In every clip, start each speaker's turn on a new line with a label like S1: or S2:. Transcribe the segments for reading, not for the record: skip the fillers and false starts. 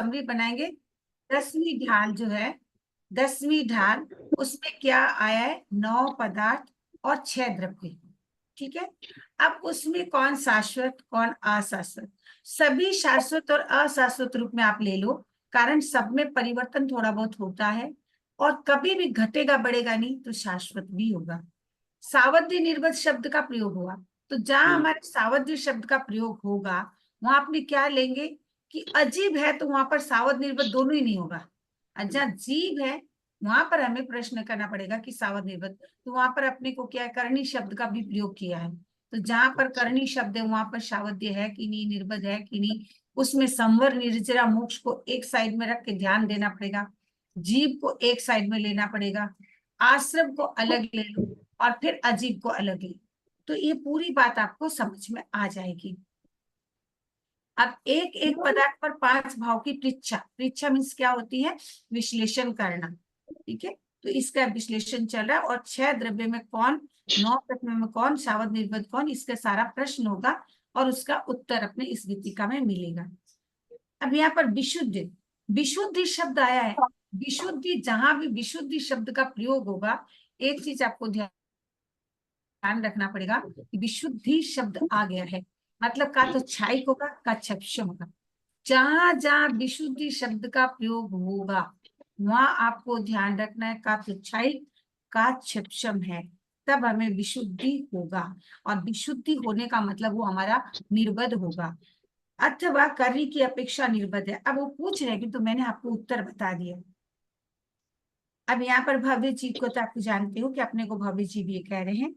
S1: Summary बनाएंगे। 10वीं ढाल जो है, 10वीं ढाल, उसमें क्या आया है? 9 पदार्थ और 6 द्रव्य। ठीक है। अब उसमें कौन शाश्वत कौन अशाश्वत? सभी शाश्वत और अशाश्वत रूप में आप ले लो, कारण सब में परिवर्तन थोड़ा बहुत होता है और कभी भी घटेगा बढ़ेगा नहीं, तो शाश्वत भी होगा। सावधि निर्वध शब्द का प्रयोग हुआ, तो जहां हमारे सावधि शब्द का प्रयोग होगा वहां आपने क्या लेंगे कि अजीब है, तो वहां पर सावध निर्वध दोनों ही नहीं होगा। और जहाँ जीव है वहां पर हमें प्रश्न करना पड़ेगा कि सावध निर्वध, तो वहां पर अपने को क्या है, करणी शब्द का भी प्रयोग किया है। तो जहां पर करणी शब्द है वहां पर सावध्य है कि नहीं, निर्वध है कि नहीं, उसमें संवर निर्जरा मोक्ष को एक साइड में रख के ध्यान देना पड़ेगा, जीव को एक साइड में लेना पड़ेगा, आश्रम को अलग ले लो और फिर अजीब को अलग ले। तो ये पूरी बात आपको समझ में आ जाएगी। अब एक एक पदार्थ पर 5 भाव की परीक्षा, परीक्षा मीन्स क्या होती है? विश्लेषण करना। ठीक है, तो इसका विश्लेषण चल रहा है और 6 द्रव्य में कौन, 9 प्रश्न में कौन, सावध निर्वध कौन, इसका सारा प्रश्न होगा और उसका उत्तर अपने इस गीतिका में मिलेगा। अब यहाँ पर विशुद्ध, विशुद्धि शब्द आया है। विशुद्धि, जहां भी विशुद्धि शब्द का प्रयोग होगा, एक चीज आपको ध्यान रखना पड़ेगा कि विशुद्धि शब्द आ गया है, मतलब का तो क्षायिक होगा का क्षपशम होगा। जहां जहां विशुद्धि शब्द का प्रयोग होगा वहां आपको ध्यान रखना है का तो क्षायिक का क्षपशम है, तब हमें विशुद्धि होगा। और विशुद्धि होने का मतलब वो हमारा निर्बध होगा, अथवा करनी की अपेक्षा निर्बध है। अब वो पूछ रहे कि, तो मैंने आपको उत्तर बता दिया। अब यहाँ पर भव्य जीव को तो आप जानते हो कि अपने को भव्य जीव ये कह रहे हैं।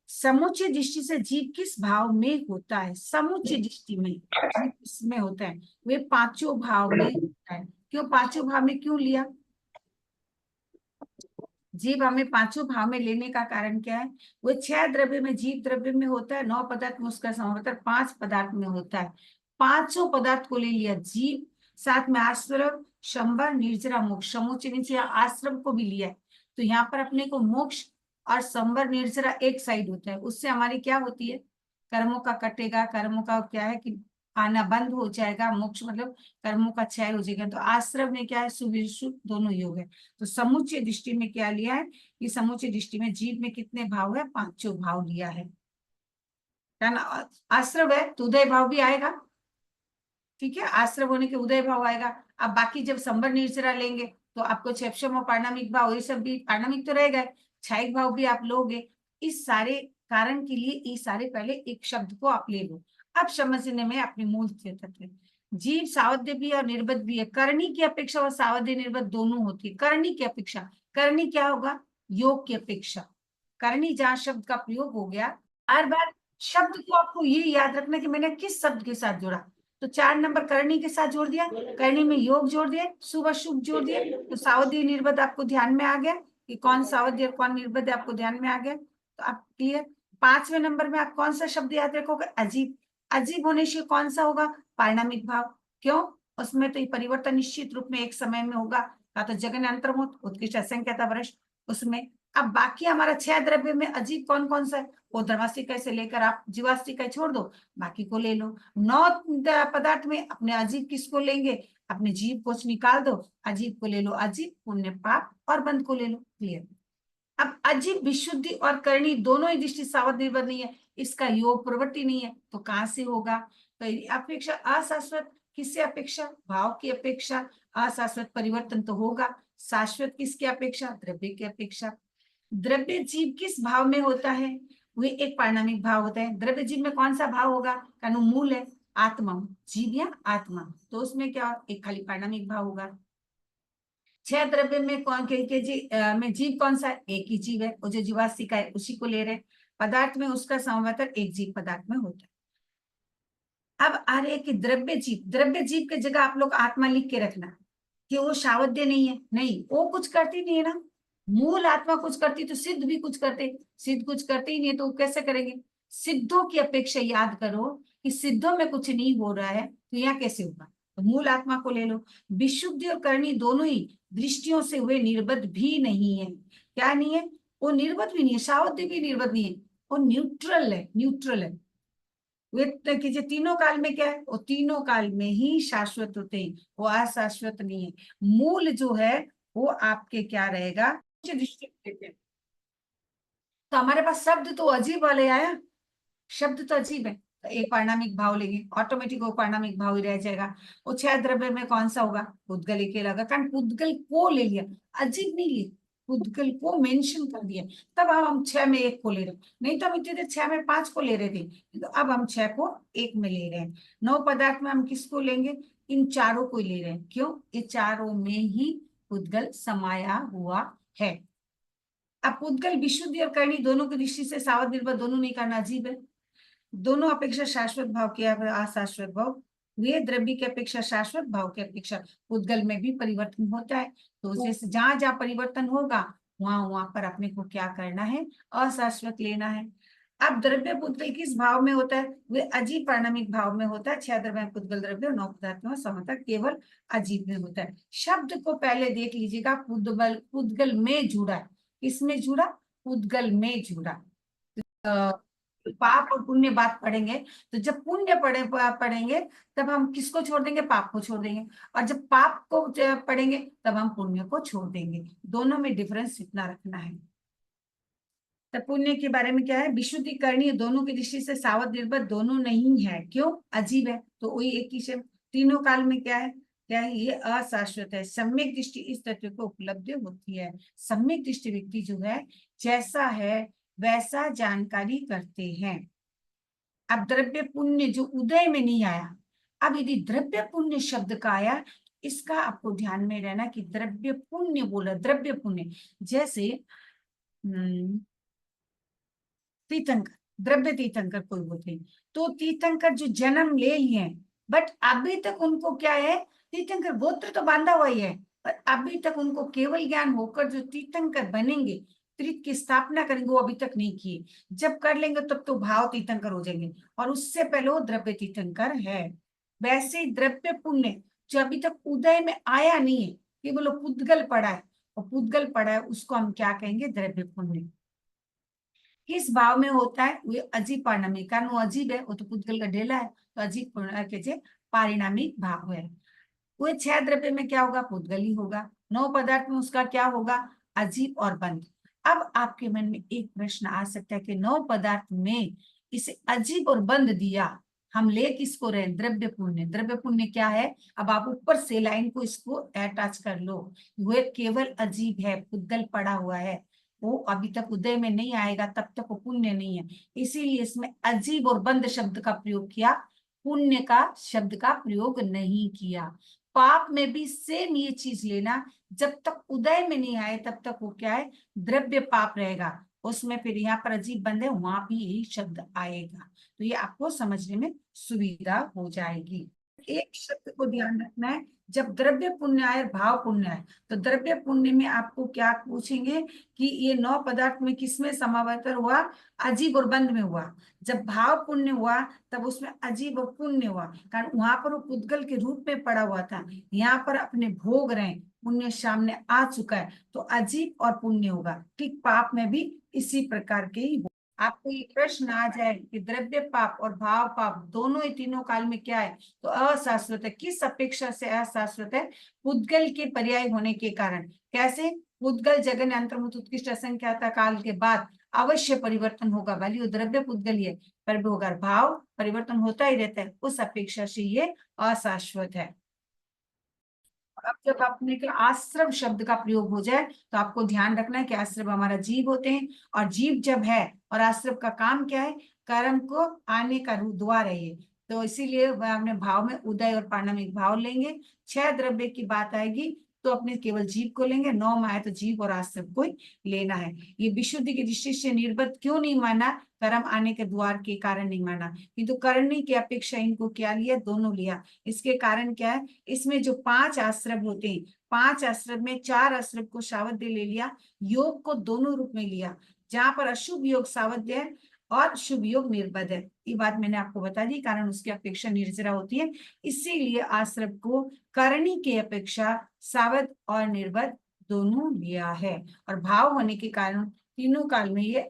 S1: समुच्चय दृष्टि से जीव किस भाव में होता है? समुच्चय दृष्टि में जीव किसमें होता है? वे 5 भाव में होता है। क्यों 5 भाव में क्यों लिया? जीव हमें 5 भाव में लेने का कारण क्या है? वो 6 द्रव्य में, जीव द्रव्य में होता है, 9 पदार्थ में उसका समावर्तन 5 पदार्थ में होता है। 5 पदार्थ को ले लिया जीव, साथ में आश्रम, शंबर, निर्जरा, मोक्ष, समुच्चय नीचे आश्रम को भी लिया है। तो यहाँ पर अपने को मोक्ष और संबर निर्जरा एक साइड होता है, उससे हमारी क्या होती है? कर्मों का कटेगा, कर्मों का क्या है कि आना बंद हो जाएगा, मोक्ष मतलब कर्मों का क्षय हो जाएगा। तो आश्रम में क्या है? सुविशुद्ध दोनों योग है। तो समुच्चय दृष्टि में क्या लिया है कि समुच्चय दृष्टि में जीव में कितने भाव है? 5 भाव लिया है ना। आश्रम है तो उदय भाव भी आएगा। ठीक है, आश्रम होने के उदय भाव आएगा। अब बाकी जब संबर निर्जरा लेंगे तो आपको क्षपशम और पारणमिक भाव, ये सब भी पारणमिक तो रहेगा, क्षायिक भाव भी आप लोगे। इस सारे कारण के लिए ये सारे पहले एक शब्द को आप ले लो। अब समझने में अपने मूल तत्व, जीव सावध्य भी और निर्बध भी है। करनी की अपेक्षा और सावध्य निर्बध दोनों होती है। करनी की अपेक्षा, करनी क्या होगा? योग की अपेक्षा। करनी जहां शब्द का प्रयोग हो गया, हर बार शब्द को आपको ये याद रखना कि मैंने किस शब्द के साथ जोड़ा। तो 4 नंबर करनी के साथ जोड़ दिया, करनी में योग जोड़ दिया, शुभ अशुभ जोड़ दिया, तो सावधि निर्बध आपको ध्यान में आ गया कि कौन सावधि और कौन निर्बध है, आपको ध्यान में आ गया। तो आप क्लियर। 5वें नंबर में आप कौन सा शब्द याद रखोगे? अजीब। अजीब होने से कौन सा होगा? पारणमिक भाव। क्यों? उसमें तो ये परिवर्तन निश्चित रूप में एक समय में होगा, या तो जगन अंतर्मुख, उत्कृष्ट असंख्यता वर्ष उसमें। अब बाकी हमारा 6 द्रव्य में अजीब कौन कौन सा है? वो धर्मास्तिक से लेकर आप जीवास्तिक छोड़ दो, बाकी को ले लो। 9 पदार्थ में अपने अजीब किसको लेंगे? अपने जीव को निकाल दो, अजीब को ले लो, अजीब, पुण्य पाप और बंध को ले लो। क्लियर। अब अजीब विशुद्धि और करणी दोनों ही दृष्टि सावध निर्भर नहीं है, इसका योग प्रवृत्ति नहीं है, तो कहां से होगा? तो अपेक्षा अशाश्वत, किससे अपेक्षा? भाव की अपेक्षा। अशाश्वत परिवर्तन तो होगा, शाश्वत किसकी अपेक्षा? द्रव्य की अपेक्षा। द्रव्य जीव किस भाव में होता है? वे एक पारणमिक भाव होता है। द्रव्य जीव में कौन सा भाव होगा? कानू मूल है आत्मा, जीव या आत्मा, तो उसमें क्या एक खाली पारणमिक भाव होगा। 6 द्रव्य में कौन के में जीव कौन सा है? एक ही जीव है, वो जो जीवास्तिका है उसी को ले रहे। पदार्थ में उसका समावर्तन एक जीव पदार्थ में होता है। अब आ रहे कि द्रव्य जीव, द्रव्य जीव की जगह आप लोग आत्मा लिख के रखना कि वो सावध्य नहीं है, नहीं, वो कुछ करती नहीं है ना। मूल आत्मा कुछ करती तो सिद्ध भी कुछ करते, सिद्ध कुछ करते ही नहीं तो कैसे करेंगे? सिद्धों की अपेक्षा याद करो कि सिद्धों में कुछ नहीं हो रहा है तो यहाँ कैसे होगा? तो मूल आत्मा को ले लो। विशुद्धि और करणी दोनों ही दृष्टियों से हुए निर्बद्ध भी नहीं है। क्या नहीं है? वो निर्बद्ध भी नहीं है, सावध्य भी निर्बद्ध नहीं है, वो न्यूट्रल है, न्यूट्रल है। वे कीजिए तीनों काल में क्या है, वो तीनों काल में ही शाश्वत होते हैं, वो अशाश्वत नहीं है। मूल जो है वो आपके क्या रहेगा, तो हमारे पास शब्द तो अजीब वाले आया, शब्द तो अजीब है, तो एक पारिणामिक भाव लेंगे, ऑटोमेटिक वो पारिणामिक भाव ही रह जाएगा। वो छह द्रव्य में कौन सा होगा, पुद्गल एक ही लगा, कारण पुद्गल को ले लिया, अजीब नहीं लिया, पुद्गल को मेंशन कर दिया, तब हम छह में एक को ले रहे, नहीं तो हम इतने देर छह में पांच को ले रहे थे, तो अब हम छह को एक में ले रहे हैं। नौ पदार्थ में हम किसको लेंगे, इन चारों को ले रहे हैं, क्यों, ये चारों में ही पुद्गल समाया हुआ है। अब पुद्गल विशुद्धि और करणी दोनों की दृष्टि से सावध निर्भर दोनों नहीं करना अजीब है। दोनों अपेक्षा शाश्वत भाव के अशाश्वत भाव, वे द्रव्य की अपेक्षा शाश्वत भाव की अपेक्षा पुद्गल में भी परिवर्तन होता है, तो जैसे जहां जहां परिवर्तन होगा वहां वहां पर अपने को क्या करना है, अशाश्वत लेना है। अब द्रव्य पुद्गल किस भाव में होता है, वे अजीब पारिणामिक भाव में होता है। छह द्रव्य पुद्गल द्रव्य और नौ पदार्थ में समता केवल अजीब में होता है। शब्द को पहले देख लीजिएगा, पुद्गल पुद्गल में जुड़ा है, किसमें जुड़ा, पुद्गल में जुड़ा। पाप और पुण्य बात पढ़ेंगे, तो जब पुण्य पढ़ेंगे तब हम किसको छोड़ देंगे, पाप को छोड़ देंगे, और जब पाप को पढ़ेंगे तब हम पुण्य को छोड़ देंगे, दोनों में डिफरेंस इतना रखना है। तो पुण्य के बारे में क्या है, विशुद्धि करनी दोनों की दृष्टि से सावध निर्भर दोनों नहीं है, क्यों, अजीब है, तो वही एक ही शब्द। तीनों काल में क्या है, क्या है, ये अशाश्वत है। सम्यक दृष्टि इस तत्व को उपलब्ध होती है। सम्यक दृष्टि व्यक्ति जो है जैसा है वैसा जानकारी करते हैं। अब द्रव्य पुण्य जो उदय में नहीं आया, अब यदि द्रव्य पुण्य शब्द का आया, इसका आपको ध्यान में रहना कि द्रव्य पुण्य बोला, द्रव्य पुण्य जैसे तीर्थंकर, द्रव्य तीर्थंकर कोई बोलते हैं, तो तीर्थंकर जो जन्म ले लिए, बट अभी तक उनको क्या है, तीर्थंकर गोत्र तो बांधा हुआ ही है, पर अभी तक उनको केवल ज्ञान होकर जो तीर्थंकर बनेंगे, तीर्थ की स्थापना करेंगे, वो अभी तक नहीं किए। जब कर लेंगे तब तो भाव तीर्थंकर हो जाएंगे, और उससे पहले वो द्रव्य तीर्थंकर है। वैसे ही द्रव्य पुण्य जो अभी तक उदय में आया नहीं है, केवल पुद्गल पड़ा है, और पुद्गल पड़ा है उसको हम क्या कहेंगे, द्रव्य पुण्य। किस भाव में होता है, वो अजीब पारिणामिक, कारण वो अजीब है, वो तो पुद्गल का ढेला है, तो अजीब पारिणामिक भाव है। वो छह द्रव्य में क्या होगा, पुद्गल ही होगा। नौ पदार्थ में उसका क्या होगा, अजीब और बंद। अब आपके मन में एक प्रश्न आ सकता है कि नौ पदार्थ में इसे अजीब और बंद दिया, हम ले किसको रहे, द्रव्य पुण्य। द्रव्य पुण्य क्या है, अब आप ऊपर से लाइन को इसको अटैच कर लो, वो केवल अजीब है, पुद्गल पड़ा हुआ है, वो अभी तक उदय में नहीं आएगा, तब तक वो पुण्य नहीं है, इसीलिए इसमें अजीब और बंद शब्द का प्रयोग किया, पुण्य का शब्द का प्रयोग नहीं किया। पाप में भी सेम ये चीज लेना, जब तक उदय में नहीं आए तब तक वो क्या है, द्रव्य पाप रहेगा, उसमें फिर यहाँ पर अजीब बंद है, वहां भी यही शब्द आएगा, तो ये आपको समझने में सुविधा हो जाएगी। एक शब्द को ध्यान रखना है, जब द्रव्य पुण्य आए भाव पुण्य आए, तो द्रव्य पुण्य में आपको क्या पूछेंगे कि ये नौ पदार्थ में किसमें समावर्तन हुआ, अजीब और बंद में हुआ। जब भाव पुण्य हुआ तब उसमें अजीब और पुण्य हुआ, कारण वहां पर वो पुद्गल के रूप में पड़ा हुआ था, यहाँ पर अपने भोग रहे, पुण्य सामने आ चुका है, तो अजीब और पुण्य होगा। ठीक पाप में भी इसी प्रकार के ही। आपको ये प्रश्न आ जाए कि द्रव्य पाप और भाव पाप दोनों ही तीनों काल में क्या है, तो अशाश्वत है। किस अपेक्षा से अशाश्वत है, पुद्गल के पर्याय होने के कारण। कैसे, पुद्गल जगन्य अंतर्मुख उत्कृष्ट असंख्याता काल के बाद अवश्य परिवर्तन होगा, भले वो द्रव्य पुद्गल ही है, पर भी होगा, भाव परिवर्तन होता ही रहता है, उस अपेक्षा से ये अशाश्वत है। अब जब अपने के आश्रम शब्द का प्रयोग हो जाए, तो आपको ध्यान रखना है कि आश्रम हमारा जीव होते हैं, और जीव जब है, और आश्रम का काम क्या है, कर्म को आने का द्वार है ये, तो इसीलिए हमने भाव में उदय और पारणामिक भाव लेंगे। छह द्रव्य की बात आएगी तो अपने केवल जीव को लेंगे, नौ में आए तो जीव और आश्रम को ही लेना है। ये विशुद्धि की दृष्टि से निर्बद्ध क्यों नहीं माना, कर्म आने के द्वार के कारण नहीं माना, किंतु करनी की अपेक्षा इनको क्या लिया, दोनों लिया। इसके कारण क्या है, इसमें जो पांच आश्रम होते हैं, पांच आश्रम में चार आश्रम को सावध्य ले लिया, योग को दोनों रूप में लिया, जहां पर अशुभ योग सावध्य है और शुभ योग निर्बद है, ये बात मैंने आपको बता दी, कारण उसकी अपेक्षा निर्जरा होती है, इसीलिए आश्रम को करणी की अपेक्षा सावध और निर्बद दोनों लिया है। और भाव होने के कारण तीनों काल में ये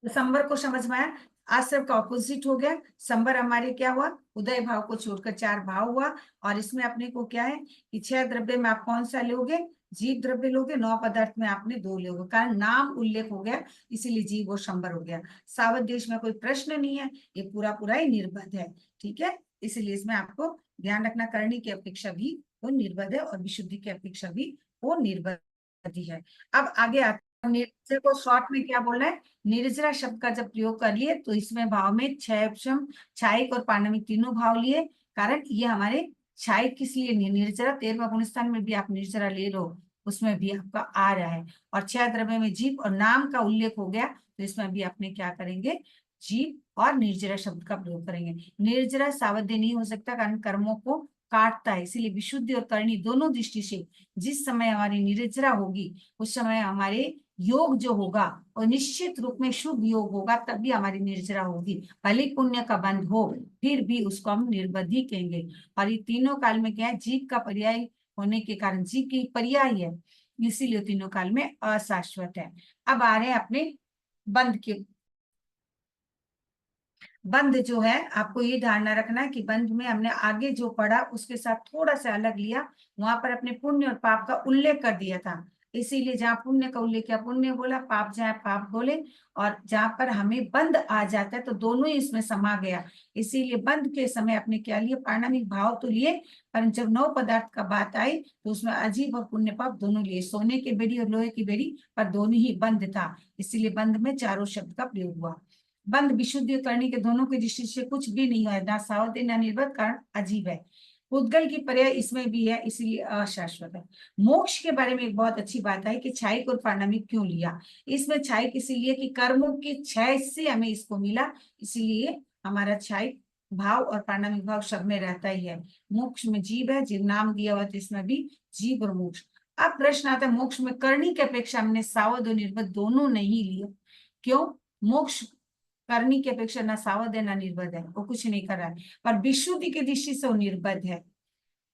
S1: दिसंबर को समझ में आया। आश्रम का ऑपोजिट हो गया। संबर हमारे क्या हुआ, उदय भाव को छोड़कर 4 भाव हुआ। और इसमें अपने को क्या है कि 6 द्रव्य में आप कौन सा लोगे, जीव द्रव्य लोगे। 9 पदार्थ में आपने 2 लोगे, कारण नाम उल्लेख हो गया इसीलिए जीव और संबर हो गया। सावध देश में कोई प्रश्न नहीं है, ये पूरा पूरा ही निर्बध है। ठीक है, इसलिए इसमें आपको ध्यान रखना, करनी की अपेक्षा भी वो निर्बध है और विशुद्धि की अपेक्षा भी वो निर्बध ही है। अब आगे आते हैं, निर्जरा को शॉर्ट में क्या बोलना है, निर्जरा शब्द का जब प्रयोग कर लिए तो इसमें भाव में 6 ऑप्शन, छायिक और पांडविक तीनों भाव लिए। कारण ये हमारे छायिक किस लिए नहीं, निर्जरा 13वां गुणस्थान में भी आप निर्जरा ले लो, उसमें भी आपका आ रहा है। और 6 द्रव्य में जीव और नाम का उल्लेख हो गया तो इसमें भी अपने क्या करेंगे, जीव और निर्जरा शब्द का प्रयोग करेंगे। निर्जरा सावध्य नहीं हो सकता, कारण कर्मों को काटता है, इसीलिए विशुद्धि और करणी दोनों दृष्टि से जिस समय हमारी निर्जरा होगी उस समय हमारे योग जो होगा और निश्चित रूप में शुभ योग होगा, तभी हमारी निर्जरा होगी। भले पुण्य का बंध हो फिर भी उसको हम निर्बध ही कहेंगे। और ये तीनों काल में क्या है, जीव का पर्याय होने के कारण, जीव की पर्याय है, इसीलिए तीनों काल में अशाश्वत है। अब आ रहे हैं अपने बंध के। बंध जो है, आपको ये धारणा रखना है कि बंध में हमने आगे जो पढ़ा उसके साथ थोड़ा सा अलग लिया। वहां पर अपने पुण्य और पाप का उल्लेख कर दिया था, इसीलिए जहाँ पुण्य का उल्लेख किया पुण्य बोला, पाप जहाँ पाप बोले। और जहां पर हमें बंध आ जाता है तो दोनों ही इसमें समा गया, इसीलिए बंध के समय अपने क्या लिए, पाणिनिक भाव तो लिए, पर जब 9 पदार्थ का बात आई तो उसमें अजीब और पुण्य पाप दोनों लिए। सोने की बेड़ी और लोहे की बेड़ी पर दोनों ही बंध था, इसीलिए बंध में चारों शब्द का प्रयोग हुआ। बंध विशुद्धि करने के दोनों की दृष्टि से कुछ भी नहीं है, ना सावध ना निर्बध, कारण अजीब है। उद्गल की पर्याय इसमें भी है, इसीलिए अशाश्वत है। मोक्ष के बारे में एक बहुत अच्छी बात है कि छायिक और पांडविक क्यों लिया। इसमें छायिक इसीलिए कि कर्मों के क्षय से हमें इसको मिला, इसीलिए हमारा छायिक भाव और पांडविक भाव सब में रहता ही है। मोक्ष में जीव है, जीव नाम दिया हुआ तो इसमें भी जीव और मोक्ष। अब प्रश्न आता है, मोक्ष में करनी की अपेक्षा हमने सावध और निर्बध दोनों नहीं लिए, क्यों। मोक्ष करनी की अपेक्षा ना सावध है ना निर्बध है, वो कुछ नहीं कर रहा है, पर विशुद्धि की दृष्टि से वो निर्बध है।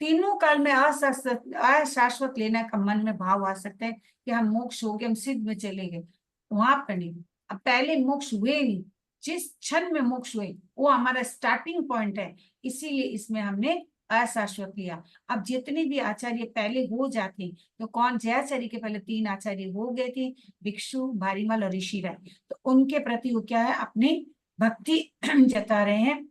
S1: तीनों काल में अशाश्वत लेना का मन में भाव आ सकता है कि हम मोक्ष हो गए, हम सिद्ध में चले गए, वहां पर नहीं। अब पहले मोक्ष हुए नहीं, जिस क्षण में मोक्ष हुए वो हमारा स्टार्टिंग पॉइंट है, इसीलिए इसमें हमने अशाश्वत लिया। अब जितने भी आचार्य पहले हो जाते, तो कौन, जयाचार्य के पहले 3 आचार्य हो गए थे, भिक्षु, भारीमल और ऋषि राय, तो उनके प्रति वो क्या है, अपनी भक्ति जता रहे हैं।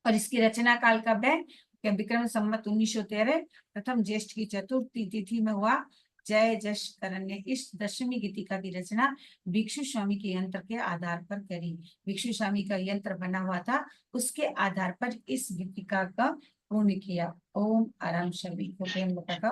S1: और इसकी रचना काल कब है, विक्रम संवत 1913 प्रथम ज्येष्ठ की चतुर्थी तिथि में हुआ। जय जश करण ने इस 10वीं गीतिका की रचना भिक्षु स्वामी के यंत्र के आधार पर करी। भिक्षु स्वामी का यंत्र बना हुआ था, उसके आधार पर इस गीतिका का पूर्ण किया। ओम आराम सभी को प्रेम का